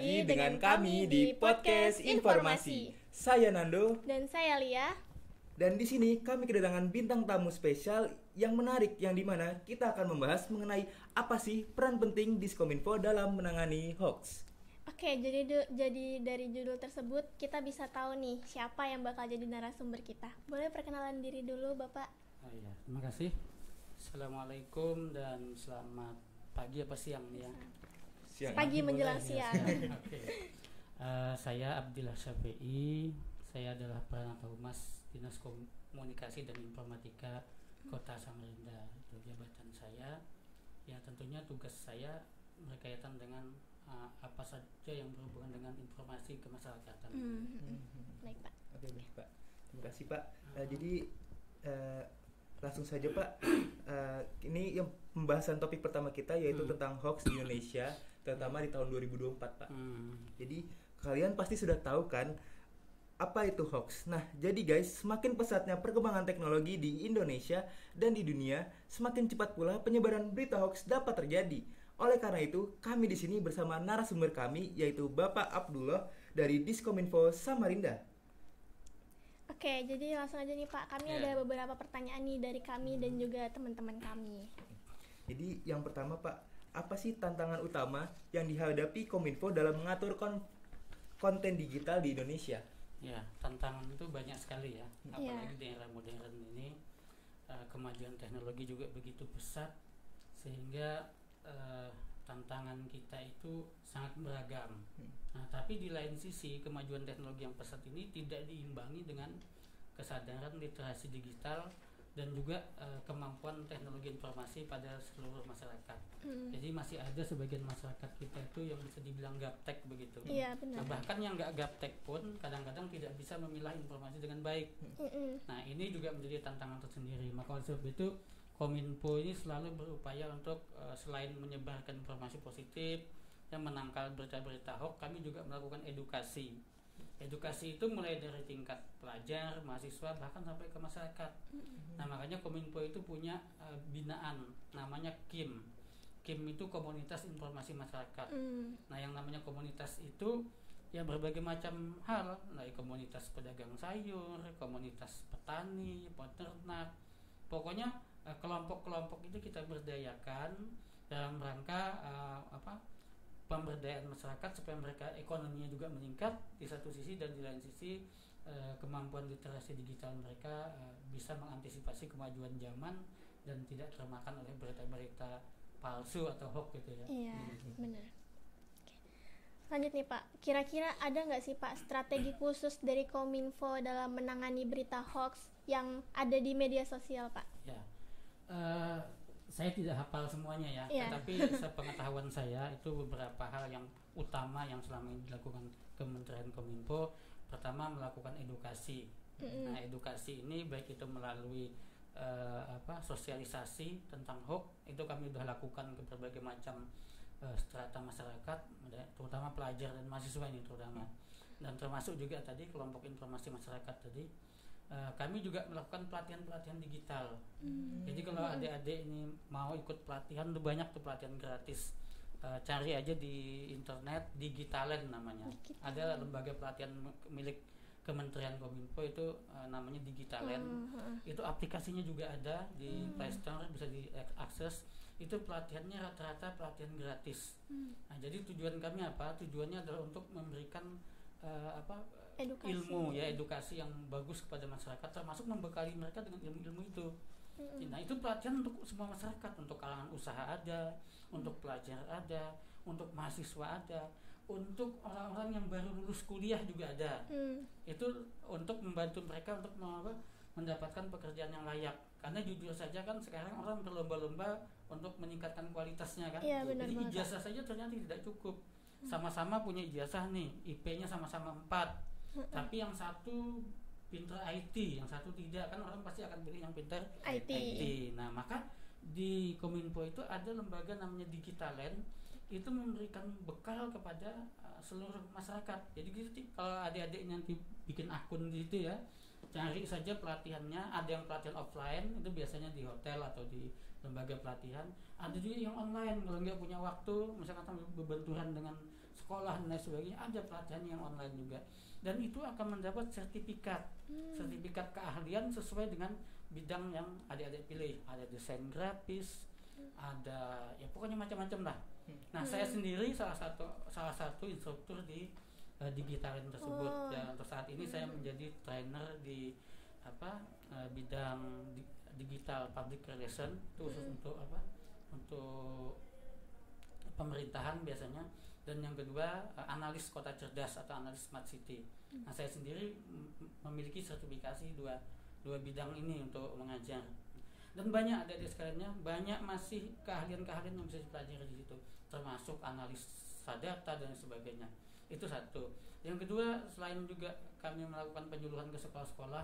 lagi dengan kami di Podcast Informasi. Saya Nando Dan saya Lia. dan di sini kami kedatangan bintang tamu spesial yang menarik yang dimana kita akan membahas mengenai apa sih peran penting Diskominfo dalam menangani hoax. Oke, jadi dari judul tersebut kita bisa tahu nih siapa yang bakal jadi narasumber kita. Boleh perkenalan diri dulu, Bapak? Oh iya, terima kasih. Assalamualaikum dan selamat pagi apa siang ya? Siang. Pagi Boleh, menjelang ya, siang. Oke. Saya Abdillah Syafi'i. Saya adalah Peranata Humas Dinas Komunikasi dan Informatika Kota Samarinda. Itu jabatan saya. Ya tentunya tugas saya berkaitan dengan apa saja yang berhubungan dengan informasi kemasyarakatan. Baik, Pak. Oke, baik, Pak. Terima kasih, Pak. Jadi langsung saja, Pak. Ini yang pembahasan topik pertama kita yaitu tentang hoax di Indonesia, terutama di tahun 2024, Pak. Jadi kalian pasti sudah tahu kan apa itu hoax. Nah, jadi guys, semakin pesatnya perkembangan teknologi di Indonesia dan di dunia, semakin cepat pula penyebaran berita hoax dapat terjadi. Oleh karena itu, kami di sini bersama narasumber kami yaitu Bapak Abdullah dari Diskominfo Samarinda. Oke, jadi langsung aja nih, Pak. Kami ada beberapa pertanyaan nih dari kami dan juga teman-teman kami. Jadi yang pertama, Pak, apa sih tantangan utama yang dihadapi Kominfo dalam mengatur konten digital di Indonesia? Ya, tantangan itu banyak sekali ya. Apalagi di era modern ini, kemajuan teknologi juga begitu pesat sehingga tantangan kita itu sangat beragam. Nah, tapi di lain sisi kemajuan teknologi yang pesat ini tidak diimbangi dengan kesadaran literasi digital dan juga kemampuan teknologi informasi pada seluruh masyarakat. Jadi masih ada sebagian masyarakat kita itu yang bisa dibilang gaptek begitu. Iya, benar. Nah, bahkan yang nggak gaptek pun kadang-kadang tidak bisa memilah informasi dengan baik. Nah, ini juga menjadi tantangan tersendiri. Maka oleh sebab itu Kominfo ini selalu berupaya untuk selain menyebarkan informasi positif yang menangkal berita-berita hoax, kami juga melakukan edukasi. Edukasi itu mulai dari tingkat pelajar, mahasiswa, bahkan sampai ke masyarakat. Nah, makanya Kominfo itu punya binaan namanya KIM. KIM itu Komunitas Informasi Masyarakat. Nah, yang namanya komunitas itu ya berbagai macam hal, dari komunitas pedagang sayur, komunitas petani, peternak. Pokoknya kelompok-kelompok itu kita berdayakan dalam rangka pemberdayaan masyarakat supaya mereka ekonominya juga meningkat di satu sisi, dan di lain sisi kemampuan literasi digital mereka bisa mengantisipasi kemajuan zaman dan tidak termakan oleh berita-berita palsu atau hoax gitu ya. Iya, benar. Oke. Lanjut nih, Pak. Kira-kira ada nggak sih, Pak, strategi khusus dari Kominfo dalam menangani berita hoax yang ada di media sosial, Pak? Ya, saya tidak hafal semuanya ya, tapi sepengetahuan saya itu beberapa hal yang utama yang selama ini dilakukan Kementerian Kominfo. Pertama, melakukan edukasi. Nah, edukasi ini baik itu melalui sosialisasi tentang hoax, itu kami sudah lakukan ke berbagai macam strata masyarakat, terutama pelajar dan mahasiswa ini terutama, dan termasuk juga tadi kelompok informasi masyarakat tadi. Kami juga melakukan pelatihan digital. Jadi kalau adik-adik ini mau ikut pelatihan, itu banyak tuh pelatihan gratis. Cari aja di internet, Digitalen namanya. Ada lembaga pelatihan milik Kementerian Kominfo itu namanya Digitalen. Itu aplikasinya juga ada di Play Store, bisa diakses. Itu pelatihannya rata-rata pelatihan gratis. Nah, jadi tujuan kami apa? Tujuannya adalah untuk memberikan edukasi yang bagus kepada masyarakat, termasuk membekali mereka dengan ilmu-ilmu itu. Nah, itu pelatihan untuk semua masyarakat, untuk kalangan usaha ada, untuk pelajar ada, untuk mahasiswa ada, untuk orang-orang yang baru lulus kuliah juga ada. Itu untuk membantu mereka untuk mendapatkan pekerjaan yang layak. Karena jujur saja kan sekarang orang berlomba-lomba untuk meningkatkan kualitasnya kan. Iya, jadi ijazah saja ternyata tidak cukup. Sama-sama punya ijazah nih, IP-nya sama-sama 4. Tapi yang satu pintar IT, yang satu tidak, kan orang pasti akan pilih yang pintar IT. Nah, maka di Kominfo itu ada lembaga namanya Digitalen, itu memberikan bekal kepada seluruh masyarakat. Jadi gitu, kalau adik-adik nanti bikin akun di situ ya, cari saja pelatihannya. Ada yang pelatihan offline, itu biasanya di hotel atau di lembaga pelatihan. Ada juga yang online, kalau nggak punya waktu, misalkan berbenturan dengan sekolah dan lain sebagainya, ada pelatihan yang online juga, dan itu akan mendapat sertifikat keahlian sesuai dengan bidang yang adik-adik pilih. Ada desain grafis, ada ya pokoknya macam-macam lah. Nah, saya sendiri salah satu instruktur di Digitarin tersebut. Dan untuk saat ini saya menjadi trainer di bidang digital public relation, itu khusus untuk untuk pemerintahan biasanya. Dan yang kedua, analis kota cerdas atau analis smart city. Nah, saya sendiri memiliki sertifikasi dua bidang ini untuk mengajar. Dan banyak adik-adik sekaliannya, banyak masih keahlian-keahlian yang bisa dipelajari di situ, termasuk analisa data dan sebagainya. Itu satu. Yang kedua, selain juga kami melakukan penyuluhan ke sekolah-sekolah,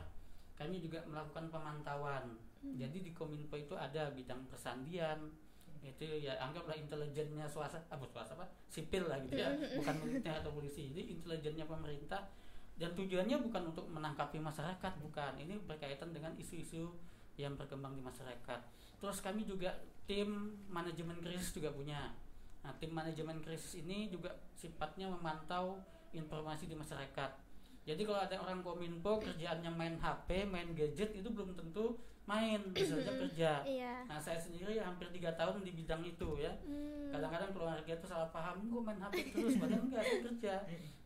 kami juga melakukan pemantauan. Jadi di Kominfo itu ada bidang persandian, itu ya anggaplah intelijennya sipil lah gitu ya, bukan militer atau polisi. Jadi intelijennya pemerintah, dan tujuannya bukan untuk menangkapi masyarakat, bukan. Ini berkaitan dengan isu-isu yang berkembang di masyarakat. Terus kami juga tim manajemen krisis juga punya. Nah, tim manajemen krisis ini juga sifatnya memantau informasi di masyarakat. Jadi kalau ada orang Kominfo kerjaannya main HP, main gadget, itu belum tentu main, bisa saja kerja. Nah, saya sendiri hampir 3 tahun di bidang itu ya. Kadang-kadang keluarga itu salah paham, kok main HP terus, padahal enggak, saya kerja.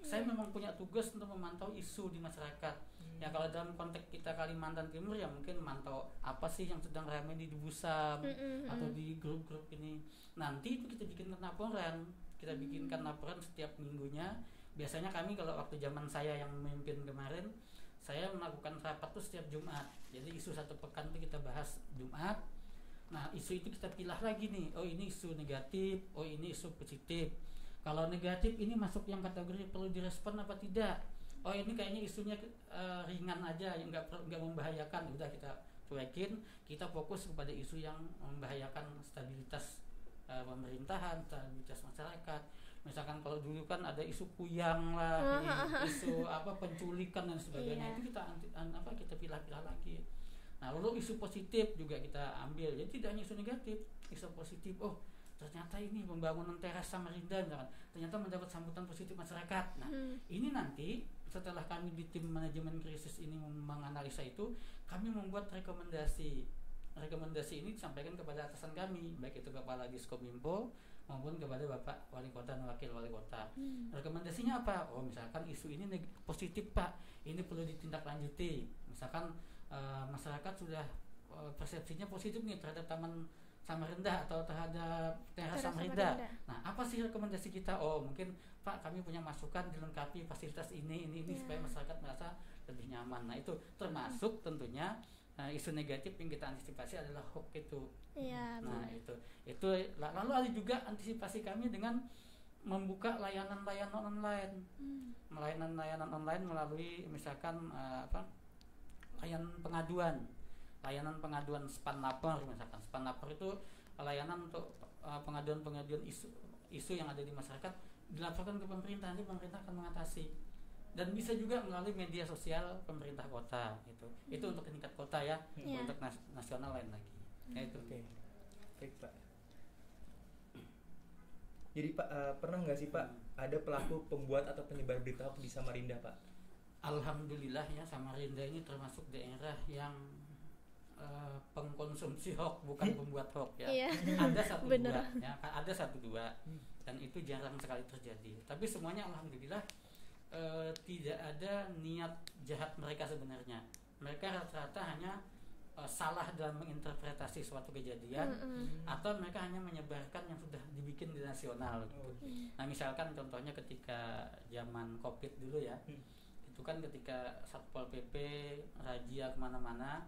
Saya memang punya tugas untuk memantau isu di masyarakat. Ya kalau dalam konteks kita Kalimantan Timur ya mungkin memantau apa sih yang sedang ramai di Busam atau di grup-grup ini. Nanti itu kita bikinkan laporan setiap minggunya. Biasanya kami kalau waktu zaman saya yang memimpin kemarin, saya melakukan rapat tuh setiap Jumat. Jadi isu satu pekan itu kita bahas Jumat. Nah, isu itu kita pilah lagi nih. Oh, ini isu negatif, oh ini isu positif. Kalau negatif ini masuk yang kategori perlu direspon apa tidak? Oh, ini kayaknya isunya ringan aja, yang nggak membahayakan. Udah kita cuekin, kita fokus kepada isu yang membahayakan stabilitas pemerintahan, stabilitas masyarakat. Misalkan kalau dulu kan ada isu kuyang lah, isu penculikan dan sebagainya, itu kita pilah-pilah lagi. Nah, lalu isu positif juga kita ambil. Jadi tidak hanya isu negatif, isu positif. Oh, ternyata ini pembangunan teras Samarinda misalkan, ternyata mendapat sambutan positif masyarakat. Nah, ini nanti setelah kami di tim manajemen krisis ini menganalisa itu, kami membuat rekomendasi. Rekomendasi ini disampaikan kepada atasan kami, baik itu kepala Diskominfo maupun kepada Bapak Wali Kota dan Wakil Wali Kota. Rekomendasinya apa? Oh, misalkan isu ini positif Pak, ini perlu ditindaklanjuti. Misalkan masyarakat sudah persepsinya positif nih terhadap Taman Samarinda atau terhadap teras Samarinda. Nah, apa sih rekomendasi kita? Oh, mungkin Pak, kami punya masukan dilengkapi fasilitas ini supaya masyarakat merasa lebih nyaman. Nah, itu termasuk tentunya isu negatif yang kita antisipasi adalah hoax itu. Nah, itu lalu ada juga antisipasi kami dengan membuka layanan-layanan online. Layanan online melalui misalkan layanan pengaduan span lapor. Misalkan span lapor itu layanan untuk pengaduan isu yang ada di masyarakat dilaporkan ke pemerintah, nanti pemerintah akan mengatasi. Dan bisa juga melalui media sosial pemerintah kota itu. Itu untuk tingkat kota ya. Untuk nasional lain lagi. Itu. Baik, Pak. Jadi Pak, pernah nggak sih Pak ada pelaku pembuat atau penyebar berita hoax di Samarinda, Pak? Alhamdulillah ya, Samarinda ini termasuk daerah yang pengkonsumsi hoax, bukan pembuat hoax ya. Ada satu dua dan itu jarang sekali terjadi. Tapi semuanya alhamdulillah tidak ada niat jahat mereka sebenarnya. Mereka rata-rata hanya salah dalam menginterpretasi suatu kejadian, atau mereka hanya menyebarkan yang sudah dibikin di nasional gitu. Nah, misalkan contohnya ketika zaman Covid dulu ya, itu kan ketika Satpol PP razia kemana-mana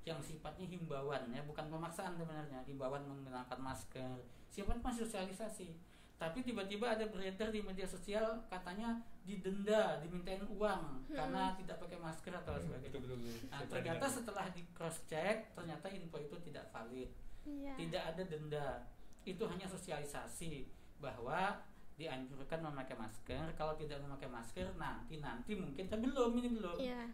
yang sifatnya himbauan ya, bukan pemaksaan sebenarnya, himbauan menggunakan masker, sifatnya masih sosialisasi. Tapi tiba-tiba ada beredar di media sosial katanya didenda, dimintain uang karena tidak pakai masker atau sebagainya. Nah, ternyata setelah di cross check ternyata info itu tidak valid. Tidak ada denda. Itu hanya sosialisasi bahwa dianjurkan memakai masker. Kalau tidak memakai masker nanti mungkin belum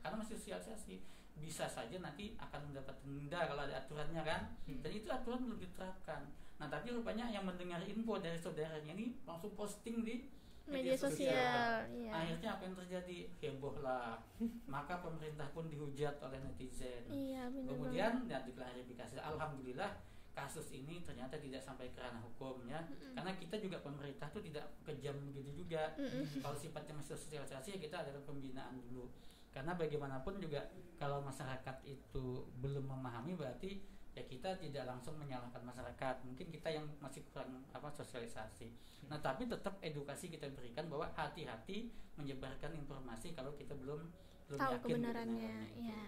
karena masih sosialisasi. Bisa saja nanti akan mendapat denda kalau ada aturannya kan. Dan itu aturan belum diterapkan. Nah, tapi rupanya yang mendengar info dari saudaranya ini langsung posting di media sosial. Iya. Akhirnya apa yang terjadi? Heboh lah. Maka pemerintah pun dihujat oleh netizen. Iya, benar. Kemudian ya diklarifikasi. Alhamdulillah kasus ini ternyata tidak sampai ke ranah hukum ya. Karena kita juga pemerintah tuh tidak kejam begitu juga. Kalau sifatnya sosialisasi ya kita adakan pembinaan dulu. Karena bagaimanapun juga kalau masyarakat itu belum memahami berarti ya kita tidak langsung menyalahkan masyarakat. Mungkin kita yang masih kurang sosialisasi. Nah, tapi tetap edukasi kita berikan bahwa hati-hati menyebarkan informasi kalau kita belum tahu yakin kebenarannya. Ya.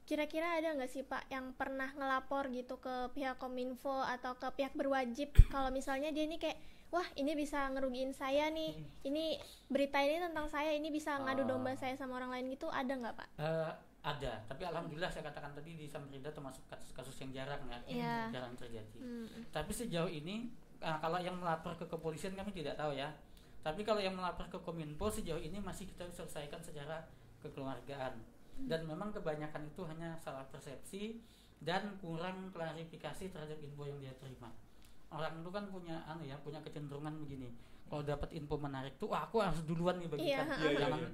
Kira-kira ada nggak sih Pak yang pernah ngelapor gitu ke pihak Kominfo atau ke pihak berwajib kalau misalnya dia ini kayak, wah ini bisa ngerugiin saya nih, ini berita ini tentang saya, ini bisa ngadu domba saya sama orang lain gitu, ada nggak Pak? Ada, tapi alhamdulillah saya katakan tadi di Samarinda termasuk kasus yang jarang ya, jarang terjadi. Tapi sejauh ini kalau yang melapor ke kepolisian kami tidak tahu ya. Tapi kalau yang melapor ke Kominfo sejauh ini masih kita selesaikan secara kekeluargaan. Dan memang kebanyakan itu hanya salah persepsi dan kurang klarifikasi terhadap info yang dia terima. Orang itu kan punya kecenderungan begini. Kalau dapat info menarik tuh, aku harus duluan nih bagikan.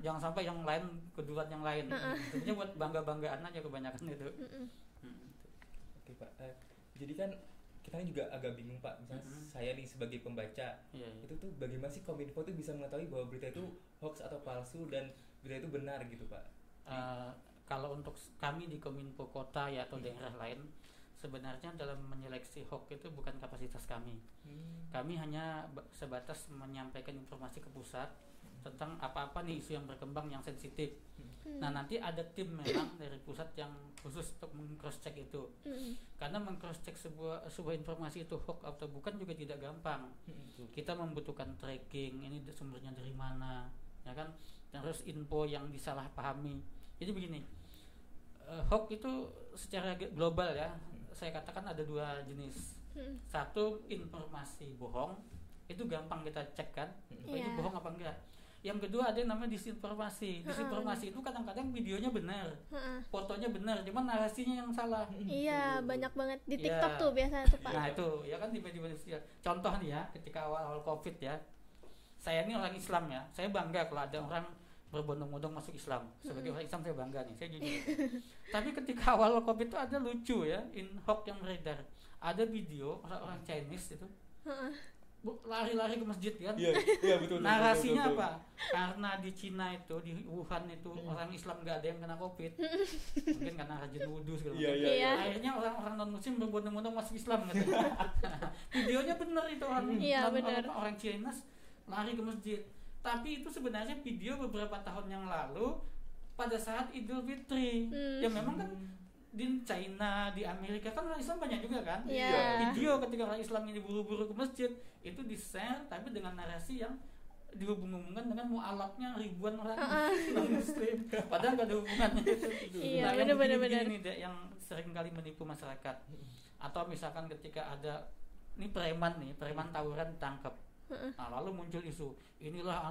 Jangan sampai yang lain keduluan yang lain. Sebenarnya buat bangga-banggaan aja kebanyakan itu. Oke Pak. Jadi kan kita juga agak bingung Pak. Misalnya saya nih sebagai pembaca, itu tuh bagaimana sih Kominfo tuh bisa mengetahui bahwa berita itu hoax atau palsu dan berita itu benar gitu Pak? Kalau untuk kami di Kominfo kota ya atau daerah lain, sebenarnya dalam menyeleksi hoax itu bukan kapasitas kami. Kami hanya sebatas menyampaikan informasi ke pusat tentang apa-apa nih isu yang berkembang yang sensitif. Nah, nanti ada tim memang dari pusat yang khusus untuk meng-cross check itu. Karena meng-cross check sebuah informasi itu hoax atau bukan juga tidak gampang. Kita membutuhkan tracking, ini sumbernya dari mana, ya kan? Terus info yang disalahpahami. Jadi begini, hoax itu secara global ya, saya katakan ada dua jenis. Satu, informasi bohong, itu gampang kita cek kan, itu bohong apa enggak. Yang kedua ada yang namanya disinformasi. Disinformasi itu kadang-kadang videonya benar, fotonya benar, cuman narasinya yang salah. Iya, banyak banget di TikTok tuh biasanya tuh Pak. Nah itu, ya kan di media sosial. Contoh nih ya, ketika awal-awal COVID ya, saya ini orang Islam ya, saya bangga kalau ada orang berbondong-bondong masuk Islam. Sebagai orang Islam saya bangga nih, saya jujur. Tapi ketika awal COVID itu ada lucu ya, hoax yang beredar. Ada video orang Chinese itu lari-lari ke masjid kan? Iya betul. Narasinya apa? Karena di Cina itu, di Wuhan itu orang Islam nggak ada yang kena COVID. Mungkin karena rajin wudhu segala macam. Akhirnya orang non Muslim berbondong-bondong masuk Islam gitu. Videonya benar itu orang Cina lari ke masjid. Tapi itu sebenarnya video beberapa tahun yang lalu pada saat Idul Fitri. Yang memang kan di China, di Amerika kan orang Islam banyak juga kan. Video ketika orang Islam ini buru-buru ke masjid itu di-share tapi dengan narasi yang dihubung-hubungkan dengan mu'alafnya ribuan orang Muslim. Padahal gak ada hubungannya itu. Iya, yang begini yang sering kali menipu masyarakat. Atau misalkan ketika ada preman tawuran ditangkap. Nah, lalu muncul isu inilah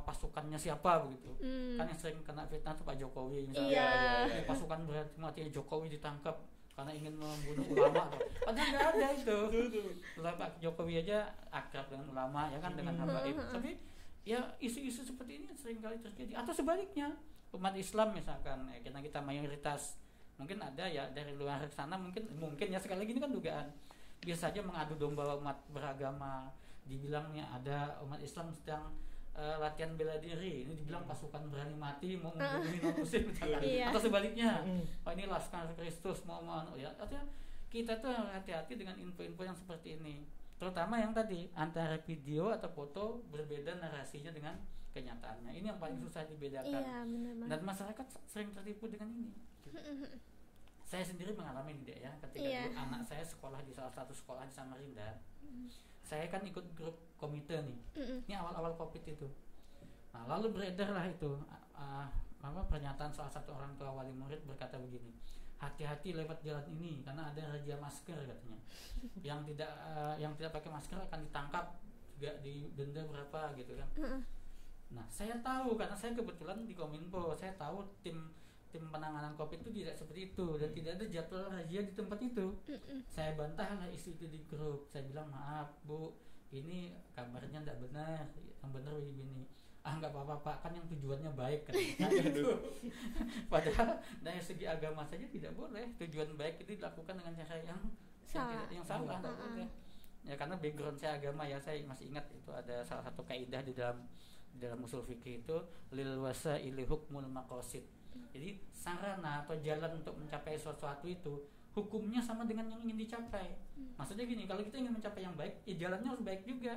pasukannya siapa begitu. Kan yang sering kena fitnah tuh Pak Jokowi misalnya. Pasukan berarti matinya Jokowi ditangkap karena ingin membunuh ulama. Padahal nggak ada itu. Pak Jokowi aja akrab dengan ulama ya kan, dengan habaib. Tapi ya isu-isu seperti ini sering kali terjadi. Atau sebaliknya umat Islam misalkan karena kita mayoritas, mungkin ada ya dari luar sana mungkin ya sekali lagi ini kan dugaan. Biasa saja mengadu domba umat beragama. Dibilangnya ada umat Islam sedang latihan bela diri, ini dibilang pasukan berani mati mau membunuh non muslim misalkan. Atau sebaliknya, ini Laskar Kristus mau ya. Artinya kita tuh hati-hati dengan info-info yang seperti ini, terutama yang tadi antara video atau foto berbeda narasinya dengan kenyataannya. Ini yang paling susah dibedakan. Dan masyarakat sering tertipu dengan ini. Saya sendiri mengalami ini ya, ketika dulu anak saya sekolah di salah satu sekolah di Samarinda. Saya kan ikut grup komite nih. Ini awal-awal COVID itu. Nah, lalu beredarlah itu pernyataan salah satu orang tua wali murid berkata begini, hati-hati lewat jalan ini karena ada razia masker katanya. yang tidak pakai masker akan ditangkap juga didenda berapa gitu kan. Nah, saya tahu karena saya kebetulan di Kominfo, saya tahu tim penanganan COVID itu tidak seperti itu dan tidak ada jadwal razia di tempat itu. Saya bantahlah isu itu di grup. Saya bilang maaf Bu, ini kabarnya tidak benar, yang benar begini. Nggak apa-apa Pak, kan yang tujuannya baik kan. Nah, itu. Padahal dari segi agama saja tidak boleh tujuan baik itu dilakukan dengan cara yang salah, nggak boleh. Ya karena background saya agama ya, saya masih ingat itu ada salah satu kaidah di dalam usul fikih itu lil wasaili hukmul maqasid. Jadi sarana atau jalan untuk mencapai sesuatu itu hukumnya sama dengan yang ingin dicapai. Maksudnya gini, kalau kita ingin mencapai yang baik, ya jalannya harus baik juga.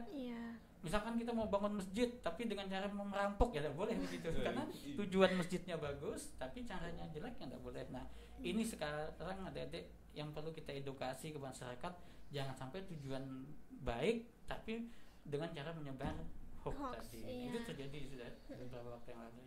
Misalkan kita mau bangun masjid tapi dengan cara merampok ya tidak boleh begitu, karena tujuan masjidnya bagus tapi caranya jelek ya tidak boleh. Nah ini sekarang adik-adik yang perlu kita edukasi ke masyarakat, jangan sampai tujuan baik tapi dengan cara menyebar hoax tadi. Itu terjadi sudah beberapa waktu yang lalu.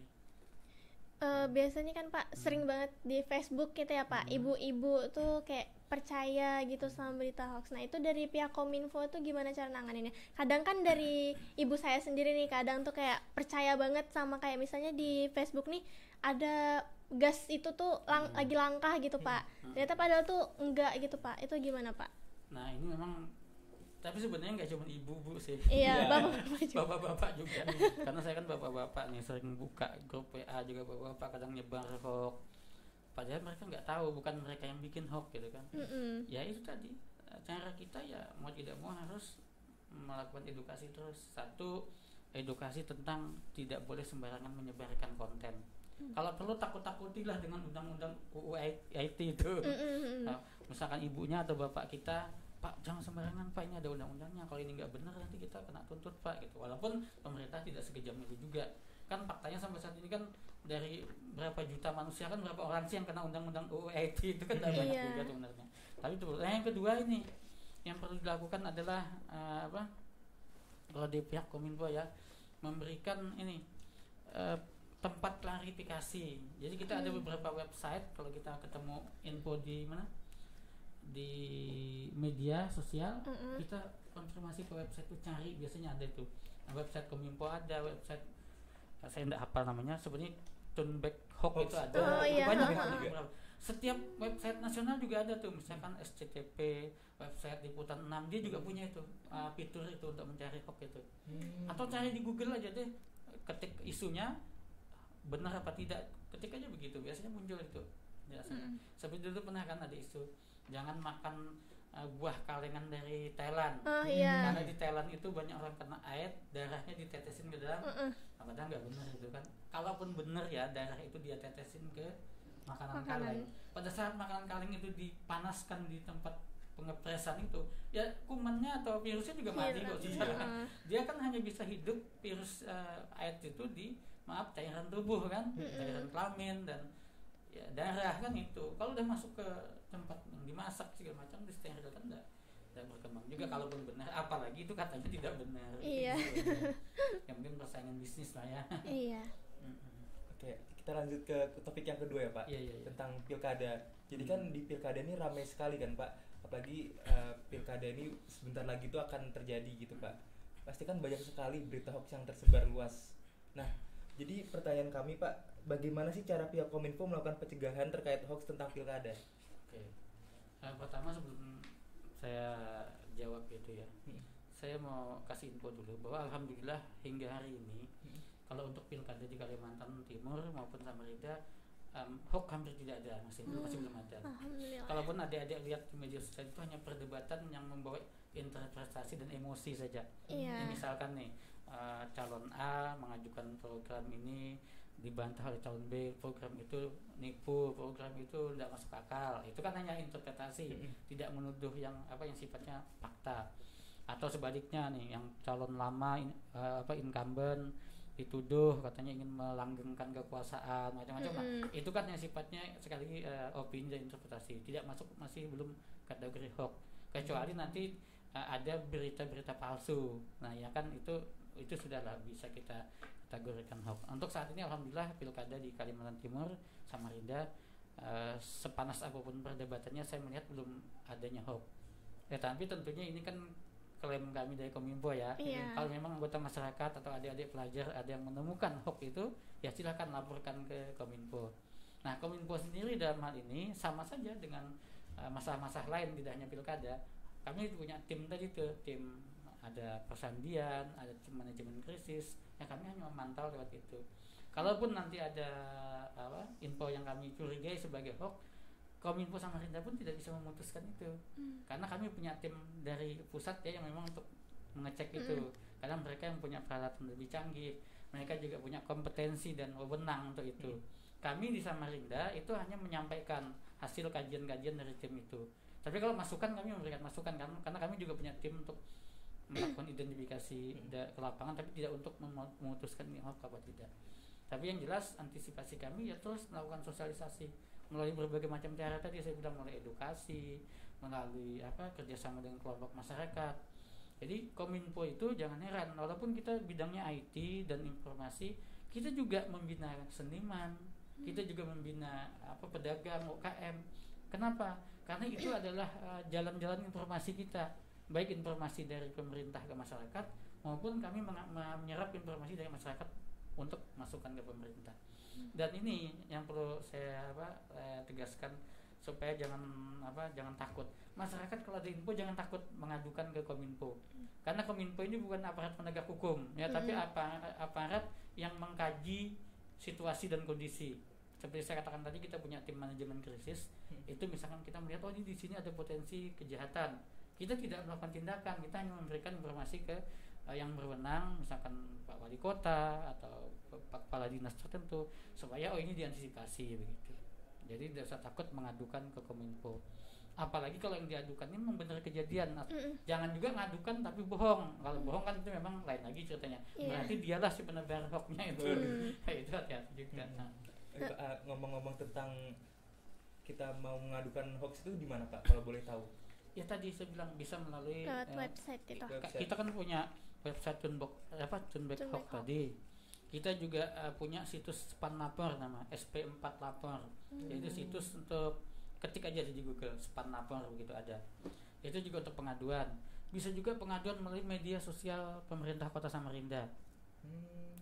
Biasanya kan Pak sering banget di Facebook gitu ya Pak, ibu-ibu tuh kayak percaya gitu sama berita hoax. Nah itu dari pihak Kominfo tuh gimana cara nanganinnya? Kadang kan dari ibu saya sendiri nih, kadang tuh kayak percaya banget sama kayak misalnya di Facebook nih ada gas itu tuh lagi langka gitu Pak. Ternyata padahal tuh enggak gitu Pak. Itu gimana Pak? Nah ini memang, tapi sebenarnya nggak cuma ibu-ibu sih. Iya, bapak-bapak juga. Karena saya kan bapak-bapak nih sering buka grup WA juga, bapak-bapak kadang nyebar hoax. Padahal mereka nggak tahu, bukan mereka yang bikin hoax gitu kan. Ya itu tadi, cara kita ya mau tidak mau harus melakukan edukasi terus. Satu, edukasi tentang tidak boleh sembarangan menyebarkan konten. Kalau perlu takut-takutilah dengan undang-undang UU IT itu. Nah, misalkan ibunya atau bapak kita, Pak jangan sembarangan Pak, ini ada undang-undangnya, kalau ini nggak benar nanti kita kena tuntut Pak gitu. Walaupun pemerintah tidak sekejam itu juga kan, faktanya sampai saat ini kan dari berapa juta manusia kan berapa orang sih yang kena undang-undang UU IT itu kan banyak juga sebenarnya. Tapi itu yang kedua ini yang perlu dilakukan adalah kalau di pihak Kominfo ya, memberikan ini tempat klarifikasi. Jadi kita ada beberapa website, kalau kita ketemu info di mana di media sosial, kita konfirmasi ke website itu, cari biasanya ada itu. Nah, website Kominfo ada, website saya tidak hafal namanya, sebenarnya Turnback Hoax itu ada. Banyak setiap website nasional juga ada tuh, misalkan SCTP, website Liputan 6 dia juga punya itu fitur itu untuk mencari hoax itu. Atau cari di Google aja deh, ketik isunya benar apa tidak, ketik aja begitu biasanya muncul itu jelasan. Seperti dulu pernah kan ada isu jangan makan buah kalengan dari Thailand. Karena di Thailand itu banyak orang kena air, darahnya ditetesin ke dalam. Padahal nggak benar itu kan. Kalaupun benar ya, darah itu dia tetesin ke makanan kaleng. Pada saat makanan kaleng itu dipanaskan di tempat pengepresan itu, ya kumannya atau virusnya juga mati kok. Dia kan hanya bisa hidup virus air itu di cairan tubuh kan, cairan kelamin dan ya darah kan itu. Kalau udah masuk ke tempat yang dimasak segala macam, disterilkan enggak berkembang juga. Kalaupun benar, apalagi itu katanya tidak benar. Yang penting persaingan bisnis lah ya. Oke, kita lanjut ke topik yang kedua ya Pak, tentang pilkada. Jadi kan di pilkada ini ramai sekali kan Pak, apalagi pilkada ini sebentar lagi itu akan terjadi gitu Pak. Pasti kan banyak sekali berita hoax yang tersebar luas. Nah, jadi pertanyaan kami Pak, bagaimana sih cara pihak Kominfo melakukan pencegahan terkait hoax tentang pilkada? Oke. Pertama sebelum saya jawab itu ya, saya mau kasih info dulu bahwa alhamdulillah hingga hari ini kalau untuk pilkada di Kalimantan Timur maupun Samarinda, hoax hampir tidak ada, masih belum ada. Kalaupun adik-adik lihat di media sosial itu hanya perdebatan yang membawa interpretasi dan emosi saja. Misalkan nih calon A mengajukan program ini, dibantah oleh calon B, program itu nipu, program itu tidak masuk akal. Itu kan hanya interpretasi, tidak menuduh yang yang sifatnya fakta. Atau sebaliknya nih, yang calon lama incumbent dituduh katanya ingin melanggengkan kekuasaan macam-macam. Itu kan yang sifatnya sekali lagi opini dan interpretasi, tidak masuk, masih belum kategori hoax, kecuali nanti ada berita-berita palsu. Nah ya kan itu sudahlah bisa kita kategorikan hoax. Untuk saat ini alhamdulillah pilkada di Kalimantan Timur, Samarinda, sepanas apapun perdebatannya saya melihat belum adanya hoax. Tapi tentunya ini kan klaim kami dari Kominfo ya. Kalau memang anggota masyarakat atau adik-adik pelajar ada yang menemukan hoax itu, ya silakan laporkan ke Kominfo. Nah, Kominfo sendiri dalam hal ini sama saja dengan masalah-masalah lain, tidak hanya pilkada. Kami punya tim tadi tuh, tim ada persandian, ada tim manajemen krisis, ya kami hanya memantau lewat itu. Kalaupun nanti ada info yang kami curigai sebagai hoax, Kominfo Samarinda pun tidak bisa memutuskan itu, karena kami punya tim dari pusat ya yang memang untuk mengecek itu. Karena mereka yang punya peralatan lebih canggih, mereka juga punya kompetensi dan wewenang untuk itu. Kami di Samarinda itu hanya menyampaikan hasil kajian-kajian dari tim itu. Tapi kalau masukan, kami memberikan masukan karena kami juga punya tim untuk melakukan identifikasi ke lapangan, tapi tidak untuk memutuskan ini hoax apa tidak. Tapi yang jelas antisipasi kami ya terus melakukan sosialisasi melalui berbagai macam cara. Tadi saya bilang melalui edukasi, melalui kerjasama dengan kelompok masyarakat. Jadi Kominfo itu jangan heran, walaupun kita bidangnya IT dan informasi, kita juga membina seniman, kita juga membina pedagang, UKM. Kenapa? Karena itu adalah jalan-jalan informasi kita, baik informasi dari pemerintah ke masyarakat maupun kami menyerap informasi dari masyarakat untuk masukkan ke pemerintah. Dan ini yang perlu saya tegaskan supaya jangan takut. Masyarakat kalau ada info jangan takut mengadukan ke Kominfo. Karena Kominfo ini bukan aparat penegak hukum ya, tapi aparat yang mengkaji situasi dan kondisi. Seperti saya katakan tadi, kita punya tim manajemen krisis. Itu misalkan kita melihat ini di sini ada potensi kejahatan. Kita tidak melakukan tindakan, kita hanya memberikan informasi ke yang berwenang, misalkan Pak Wali Kota atau Pak Kepala Dinas tertentu, supaya ini diantisipasi begitu. Jadi tidak usah takut mengadukan ke Kominfo. Apalagi kalau yang diadukan ini memang benar kejadian. Jangan juga ngadukan tapi bohong. Kalau bohong kan itu memang lain lagi ceritanya. Berarti dialah si penebar hoaxnya itu. Itu hati-hati juga. Ngomong-ngomong tentang kita mau mengadukan hoax itu di mana Pak, kalau boleh tahu? Ya tadi saya bilang bisa melalui website itu. Kita kan punya website Tunback Hoax tadi. Kita juga punya situs Span Lapor, nama SP4 Lapor. Yaitu situs untuk ketik aja di Google Span Lapor begitu ada. Itu juga untuk pengaduan. Bisa juga pengaduan melalui media sosial pemerintah Kota Samarinda.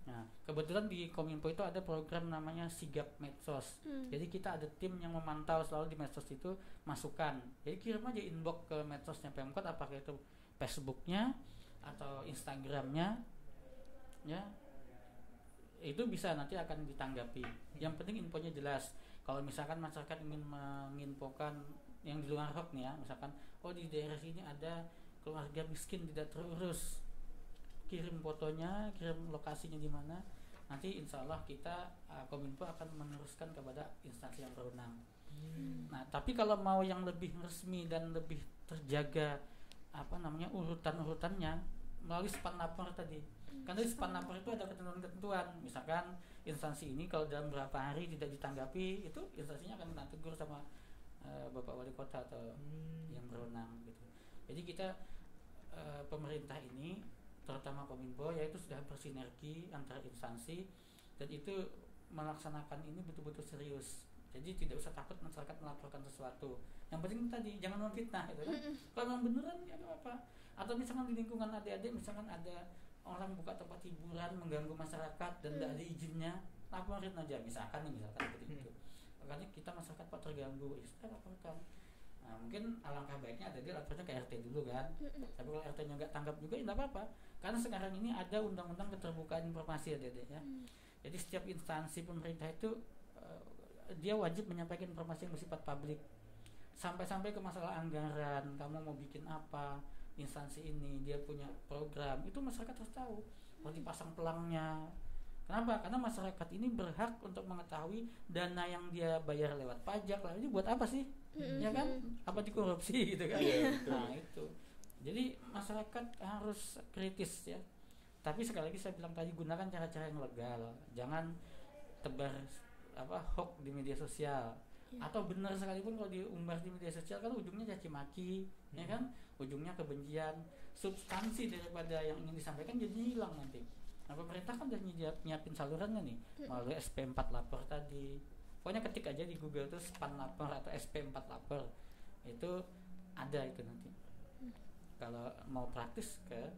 Nah, kebetulan di Kominfo itu ada program namanya Sigap Medsos. Jadi kita ada tim yang memantau selalu di medsos itu masukan. Jadi kirim aja inbox ke medsosnya Pemkot, apakah itu Facebooknya atau Instagramnya, ya itu bisa nanti akan ditanggapi. Yang penting infonya jelas. Kalau misalkan masyarakat ingin menginfokan yang di luar hoax nih ya, misalkan di daerah sini ada keluarga miskin tidak terurus, kirim fotonya, kirim lokasinya di mana. Nanti insya Allah kita Kominfo akan meneruskan kepada instansi yang berwenang. Nah, tapi kalau mau yang lebih resmi dan lebih terjaga urutan-urutannya melalui Span Lapor tadi. Karena di Span Lapor itu ada ketentuan-ketentuan. Misalkan instansi ini kalau dalam beberapa hari tidak ditanggapi, itu instansinya akan kena tegur sama Bapak Wali Kota atau yang berwenang gitu. Jadi kita pemerintah ini terutama Kominfo yaitu sudah bersinergi antara instansi dan itu melaksanakan ini betul-betul serius. Jadi tidak usah takut masyarakat melaporkan sesuatu. Yang penting tadi jangan memfitnah gitu kan. Kalau memang beneran ya enggak apa-apa. Atau misalkan di lingkungan adik-adik misalkan ada orang buka tempat hiburan mengganggu masyarakat dan tidak ada izinnya, laporin aja misalkan seperti itu. Makanya kita masyarakat Pak terganggu, ya sudah laporkan. Nah, mungkin alangkah baiknya ada dia lapornya ke RT dulu kan. Tapi kalau RT-nya nggak tanggap juga ya nggak apa-apa. Karena sekarang ini ada undang-undang keterbukaan informasi ya. Jadi setiap instansi pemerintah itu dia wajib menyampaikan informasi yang bersifat publik. Sampai-sampai ke masalah anggaran, kamu mau bikin apa, instansi ini dia punya program, itu masyarakat harus tahu. Kalau dipasang pelangnya. Kenapa? Karena masyarakat ini berhak untuk mengetahui dana yang dia bayar lewat pajak lah, ini buat apa sih? Ya kan? Apa dikorupsi gitu kan? Nah, itu. Jadi masyarakat harus kritis ya. Tapi sekali lagi saya bilang tadi, gunakan cara-cara yang legal. Jangan tebar hoax di media sosial. Atau benar sekalipun kalau diumbar di media sosial kan ujungnya caci maki, ya kan? Ujungnya kebencian. Substansi daripada yang ingin disampaikan jadi hilang nanti. Nah, pemerintah kan udah nyiapin salurannya nih melalui SP4 Lapor tadi. Pokoknya ketik aja di Google tuh Span Lapor atau SP4 Lapor. Itu ada itu nanti. Kalau mau praktis ke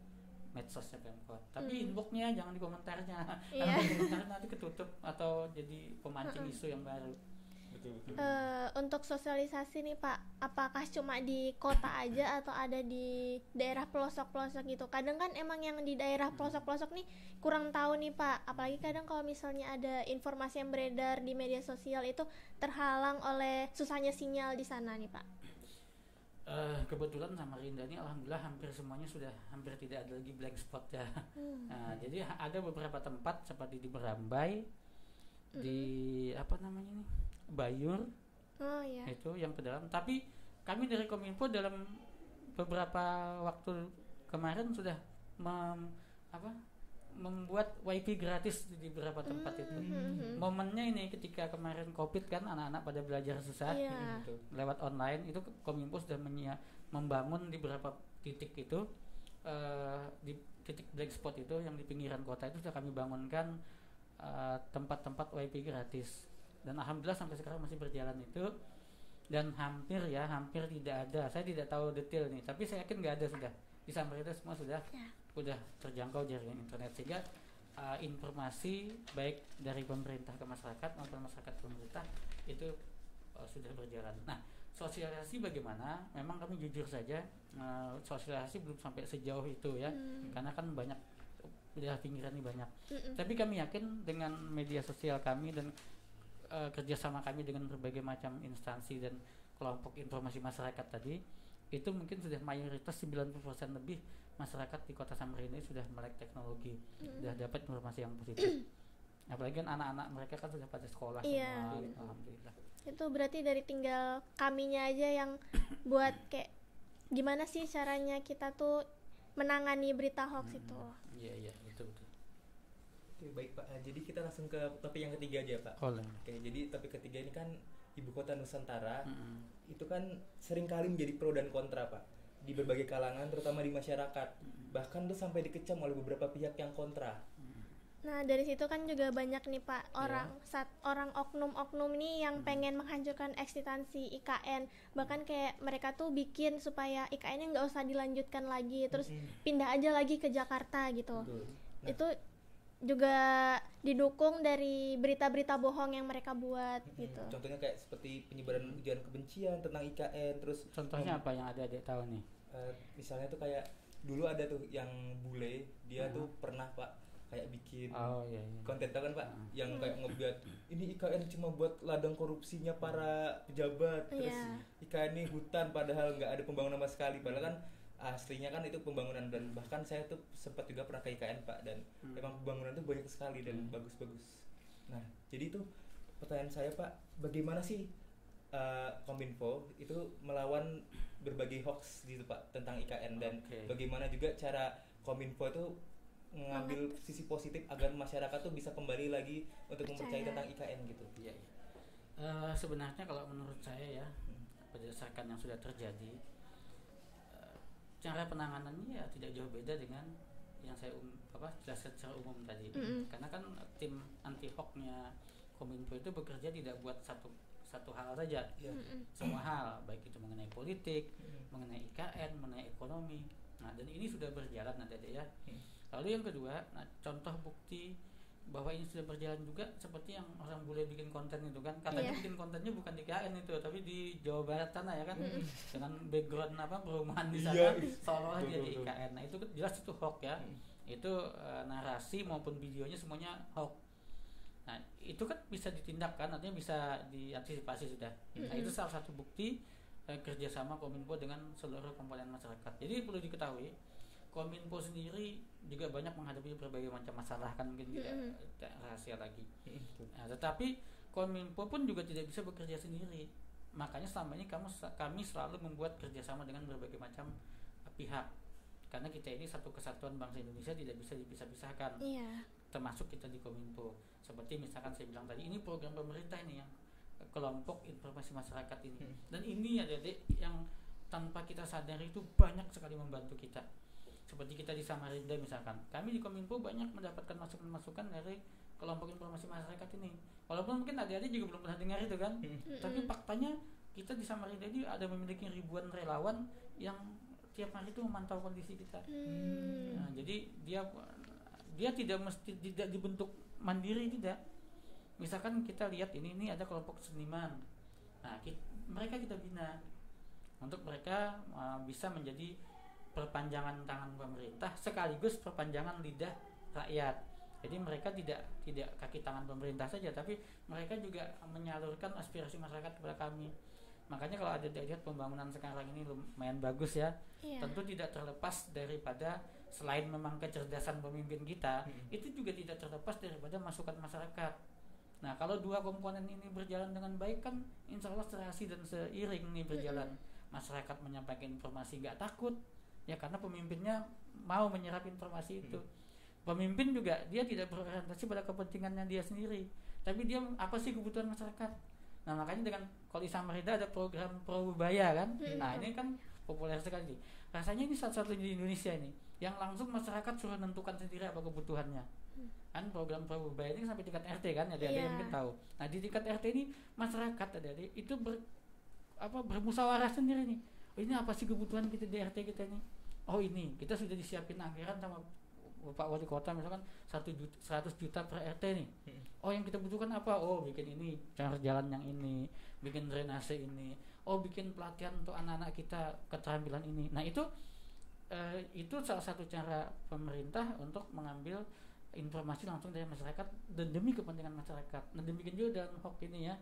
medsosnya Pemkot. Tapi inboxnya jangan di komentarnya. Karena komentarnya nanti ketutup atau jadi pemancing isu yang baru. Untuk sosialisasi nih Pak, apakah cuma di kota aja atau ada di daerah pelosok-pelosok gitu? Kadang kan emang yang di daerah pelosok-pelosok nih kurang tahu nih Pak, apalagi kadang kalau misalnya ada informasi yang beredar di media sosial itu terhalang oleh susahnya sinyal di sana nih Pak. Kebetulan Samarinda ini alhamdulillah hampir semuanya sudah hampir tidak ada lagi blank spot ya. Nah, jadi ada beberapa tempat seperti di Berambai, di apa namanya nih, Bayur, itu yang ke dalam. Tapi kami dari Kominfo dalam beberapa waktu kemarin sudah membuat wifi gratis di beberapa tempat itu. Momennya ini ketika kemarin COVID kan anak-anak pada belajar susah lewat online, itu Kominfo sudah membangun di beberapa titik itu, di titik black spot itu yang di pinggiran kota itu sudah kami bangunkan tempat-tempat wifi gratis, dan alhamdulillah sampai sekarang masih berjalan itu, dan hampir tidak ada, saya tidak tahu detail nih, tapi saya yakin nggak ada, sudah di Samarinda semua sudah terjangkau jaringan internet, sehingga informasi baik dari pemerintah ke masyarakat maupun masyarakat ke pemerintah itu sudah berjalan. Nah, sosialisasi bagaimana? Memang kami jujur saja sosialisasi belum sampai sejauh itu ya, karena kan banyak daerah pinggiran ini banyak. Tapi kami yakin dengan media sosial kami dan kerjasama kami dengan berbagai macam instansi dan kelompok informasi masyarakat tadi, itu mungkin sudah mayoritas 90% lebih masyarakat di kota Samarinda sudah melek teknologi, sudah dapat informasi yang positif. Apalagi kan anak-anak mereka kan sudah pada sekolah semua, alhamdulillah. Itu berarti dari tinggal kaminya aja yang buat kayak gimana sih caranya kita tuh menangani berita hoax itu. Iya, betul. Oke, baik Pak. Jadi kita langsung ke topik yang ketiga aja Pak. Oke, jadi topik ketiga ini kan ibu kota Nusantara. Itu kan seringkali menjadi pro dan kontra Pak, di berbagai kalangan, terutama di masyarakat. Bahkan tuh sampai dikecam oleh beberapa pihak yang kontra. Nah, dari situ kan juga banyak nih Pak orang oknum-oknum nih yang pengen menghancurkan eksistensi IKN. Bahkan kayak mereka tuh bikin supaya IKN-nya nggak usah dilanjutkan lagi, terus pindah aja lagi ke Jakarta gitu. Nah, itu juga didukung dari berita-berita bohong yang mereka buat gitu. Contohnya kayak seperti penyebaran ujaran kebencian tentang IKN, terus contohnya apa yang ada tahu nih? Misalnya tuh kayak dulu ada tuh yang bule, dia tuh pernah Pak kayak bikin konten kan Pak, yang kayak ngebuat ini IKN cuma buat ladang korupsinya para pejabat, terus IKN ini hutan padahal nggak ada pembangunan sama sekali, padahal kan aslinya kan itu pembangunan. Dan bahkan saya tuh sempat juga pernah ke IKN Pak, dan emang pembangunan tuh banyak sekali dan bagus-bagus. Nah, jadi itu pertanyaan saya Pak, bagaimana sih Kominfo itu melawan berbagai hoax gitu Pak tentang IKN, dan bagaimana juga cara Kominfo itu mengambil sisi positif agar masyarakat tuh bisa kembali lagi untuk mempercayai tentang IKN gitu. Iya. Sebenarnya kalau menurut saya ya, berdasarkan yang sudah terjadi, cara penanganannya ya tidak jauh beda dengan yang saya jelaskan secara umum tadi. Karena kan tim anti hoax-nya Kominfo itu bekerja tidak buat satu hal saja, semua hal, baik itu mengenai politik, mengenai IKN, mengenai ekonomi. Nah, dan ini sudah berjalan ada ya. Lalu yang kedua, contoh bukti bahwa ini sudah berjalan juga seperti yang orang bule bikin konten itu kan, katanya bikin kontennya bukan di IKN itu, tapi di Jawa Barat sana ya kan, dengan background perumahan di sana, seolah-olah dia di IKN. Nah, itu jelas itu hoax ya. Itu narasi maupun videonya semuanya hoax. Nah, itu kan bisa ditindak kan, artinya bisa diantisipasi sudah. Nah, itu salah satu bukti kerjasama Kominfo dengan seluruh komponen masyarakat. Jadi perlu diketahui, Kominfo sendiri juga banyak menghadapi berbagai macam masalah kan, mungkin tidak rahasia lagi. Nah, tetapi Kominfo pun juga tidak bisa bekerja sendiri. Makanya selama ini kami selalu membuat kerjasama dengan berbagai macam pihak. Karena kita ini satu kesatuan bangsa Indonesia, tidak bisa dipisah-pisahkan. Termasuk kita di Kominfo. Seperti misalkan saya bilang tadi, ini program pemerintah ini yang kelompok informasi masyarakat ini. Dan ini adik-adik yang tanpa kita sadari itu banyak sekali membantu kita. Seperti kita di Samarinda misalkan, kami di Kominfo banyak mendapatkan masukan-masukan dari kelompok informasi masyarakat ini. Walaupun mungkin adik-adik juga belum pernah dengar itu kan, tapi faktanya kita di Samarinda ini ada memiliki ribuan relawan yang tiap hari itu memantau kondisi kita. Nah, jadi dia tidak dibentuk mandiri, tidak. misalkan kita lihat ini ada kelompok seniman. Nah, mereka kita bina untuk mereka bisa menjadi perpanjangan tangan pemerintah sekaligus perpanjangan lidah rakyat. Jadi mereka tidak kaki tangan pemerintah saja, tapi mereka juga menyalurkan aspirasi masyarakat kepada kami. Makanya kalau ada lihat pembangunan sekarang ini lumayan bagus ya. Tentu tidak terlepas daripada selain memang kecerdasan pemimpin kita, itu juga tidak terlepas daripada masukan masyarakat. Nah, kalau dua komponen ini berjalan dengan baik kan insya Allah serasi dan seiring nih berjalan. Masyarakat menyampaikan informasi nggak takut, ya karena pemimpinnya mau menyerap informasi itu. Pemimpin juga dia tidak berorientasi pada kepentingannya dia sendiri, tapi dia apa sih kebutuhan masyarakat. Nah, makanya dengan kalau di Samarinda ada program Prabubaya kan. Nah, ini kan populer sekali. Rasanya ini satu-satunya di Indonesia ini yang langsung masyarakat suruh menentukan sendiri apa kebutuhannya. Kan program Prabubaya ini sampai tingkat RT kan, ada yang mungkin tahu. Nah, di tingkat RT ini masyarakat adik-adik itu bermusyawarah sendiri nih. Oh, ini apa sih kebutuhan kita di RT kita ini? Oh, ini kita sudah disiapin anggaran sama Bapak Wali Kota misalkan 100 juta per RT nih. Oh, yang kita butuhkan apa? Oh, bikin ini, cara jalan yang ini, bikin drainase ini. Oh, bikin pelatihan untuk anak-anak kita keterampilan ini. Nah, itu salah satu cara pemerintah untuk mengambil informasi langsung dari masyarakat dan demi kepentingan masyarakat. Nah, demikian juga dalam HOK ini ya.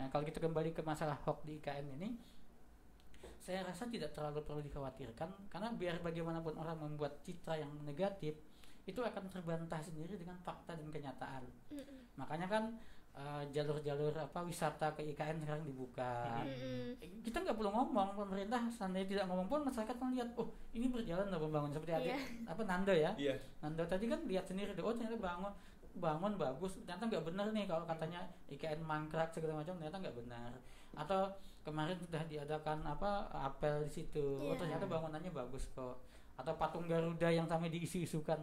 Nah, kalau kita kembali ke masalah HOK di IKN ini, saya rasa tidak terlalu perlu dikhawatirkan karena biar bagaimanapun orang membuat citra yang negatif itu akan terbantah sendiri dengan fakta dan kenyataan. Makanya kan jalur-jalur wisata ke IKN sekarang dibuka. Kita nggak perlu ngomong, pemerintah seandainya tidak ngomong pun masyarakat melihat, oh ini berjalan loh pembangunan seperti Nando ya. Nando tadi kan lihat sendiri, oh ternyata bangun bagus, ternyata nggak benar nih kalau katanya IKN mangkrak segala macam, ternyata nggak benar. Atau kemarin sudah diadakan apel di situ, oh ternyata bangunannya bagus kok. Atau patung Garuda yang sampai diisu-isukan.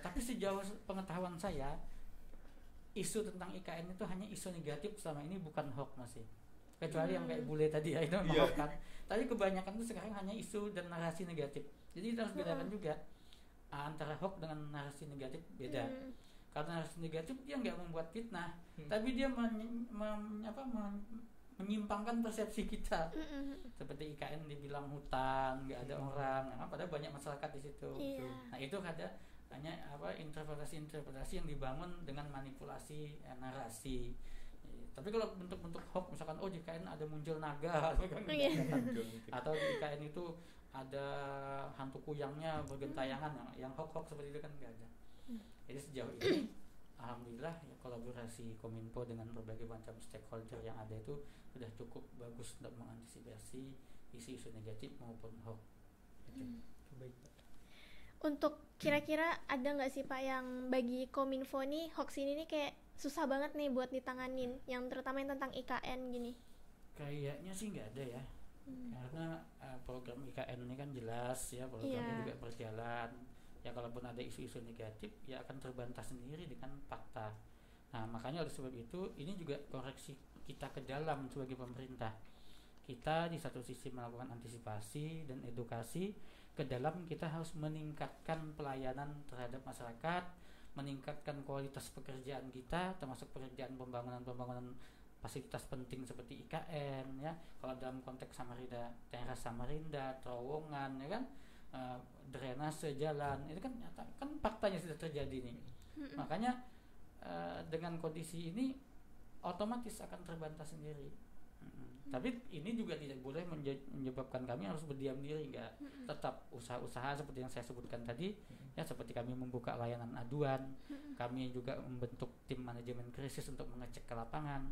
Tapi sejauh pengetahuan saya, isu tentang IKN itu hanya isu negatif selama ini, bukan hoax masih. Kecuali yang kayak bule tadi ya, itu memang hoax kan. Tapi kebanyakan itu sekarang hanya isu dan narasi negatif. Jadi kita harus bedakan juga antara hoax dengan narasi negatif beda. Karena narasi negatif dia nggak membuat fitnah, tapi dia menyimpangkan persepsi kita. Seperti IKN dibilang hutan, nggak ada orang, padahal banyak masyarakat di situ. Nah, itu hanya interpretasi yang dibangun dengan manipulasi narasi. Tapi kalau bentuk-bentuk hoax misalkan di IKN ada muncul naga atau di IKN itu ada hantu kuyangnya bergentayangan, yang hoax seperti itu kan nggak ada. Jadi sejauh ini alhamdulillah ya, kolaborasi Kominfo dengan berbagai macam stakeholder yang ada itu sudah cukup bagus untuk mengantisipasi isu-isu negatif maupun hoax. Baik, Pak. Untuk kira-kira ada nggak sih Pak yang bagi Kominfo nih hoax ini nih kayak susah banget nih buat ditanganin, yang terutama yang tentang IKN gini? Kayaknya sih nggak ada ya. Karena program IKN ini kan jelas ya, programnya juga berjalan. Ya kalaupun ada isu-isu negatif ya akan terbantah sendiri dengan fakta. Nah, makanya oleh sebab itu ini juga koreksi kita ke dalam sebagai pemerintah. Kita di satu sisi melakukan antisipasi dan edukasi, ke dalam kita harus meningkatkan pelayanan terhadap masyarakat, meningkatkan kualitas pekerjaan kita, termasuk pekerjaan pembangunan fasilitas penting seperti IKN ya. Kalau dalam konteks Samarinda, teras Samarinda, terowongan ya kan, drainase jalan, itu kan nyata, kan faktanya sudah terjadi nih. Makanya dengan kondisi ini otomatis akan terbantah sendiri. Tapi ini juga tidak boleh menyebabkan kami harus berdiam diri, enggak. Tetap usaha-usaha seperti yang saya sebutkan tadi ya, seperti kami membuka layanan aduan, kami juga membentuk tim manajemen krisis untuk mengecek ke lapangan,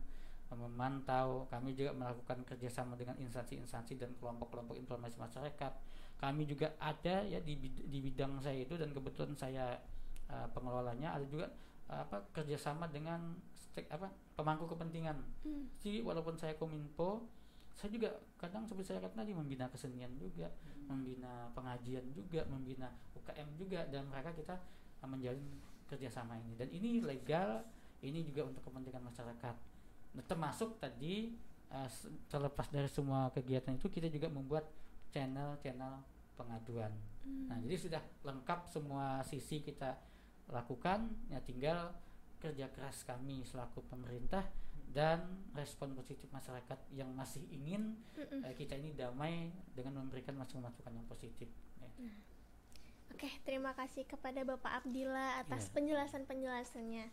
memantau, kami juga melakukan kerjasama dengan instansi-instansi dan kelompok-kelompok informasi masyarakat. Kami juga ada ya di bidang saya itu, dan kebetulan saya pengelolanya, ada juga kerjasama dengan pemangku kepentingan. Jadi walaupun saya Kominfo, saya juga kadang seperti saya katakan tadi membina kesenian juga, membina pengajian juga, membina UKM juga, dan mereka kita menjalin kerjasama ini. Dan ini legal, ini juga untuk kepentingan masyarakat. Nah, termasuk tadi terlepas dari semua kegiatan itu, kita juga membuat channel-channel pengaduan. Nah, jadi sudah lengkap semua sisi kita lakukan, ya tinggal kerja keras kami selaku pemerintah dan respon positif masyarakat yang masih ingin kita ini damai dengan memberikan masukan-masukan yang positif. Oke, terima kasih kepada Bapak Abdillah atas penjelasan-penjelasannya.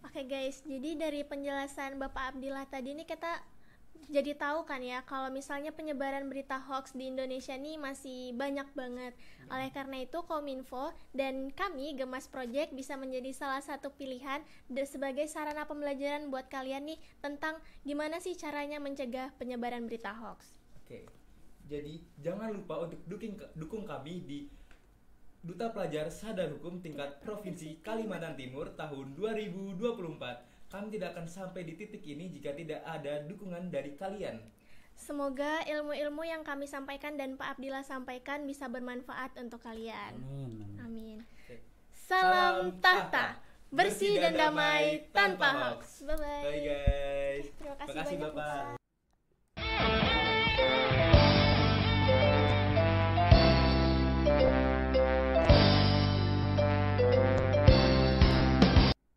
Oke guys, jadi dari penjelasan Bapak Abdillah tadi ini kita jadi tahu kan ya kalau misalnya penyebaran berita hoax di Indonesia nih masih banyak banget. Oleh karena itu Kominfo dan kami Gemas Project bisa menjadi salah satu pilihan sebagai sarana pembelajaran buat kalian nih tentang gimana sih caranya mencegah penyebaran berita hoax. Oke. Jadi jangan lupa untuk dukung kami di Duta Pelajar Sadar Hukum tingkat Provinsi Kalimantan Timur tahun 2024. Kami tidak akan sampai di titik ini jika tidak ada dukungan dari kalian. Semoga ilmu-ilmu yang kami sampaikan dan Pak Abdillah sampaikan bisa bermanfaat untuk kalian. Amin. Salam tahta, bersih dan damai tanpa hoax. Bye-bye. Bye guys. Terima kasih banyak Bapak.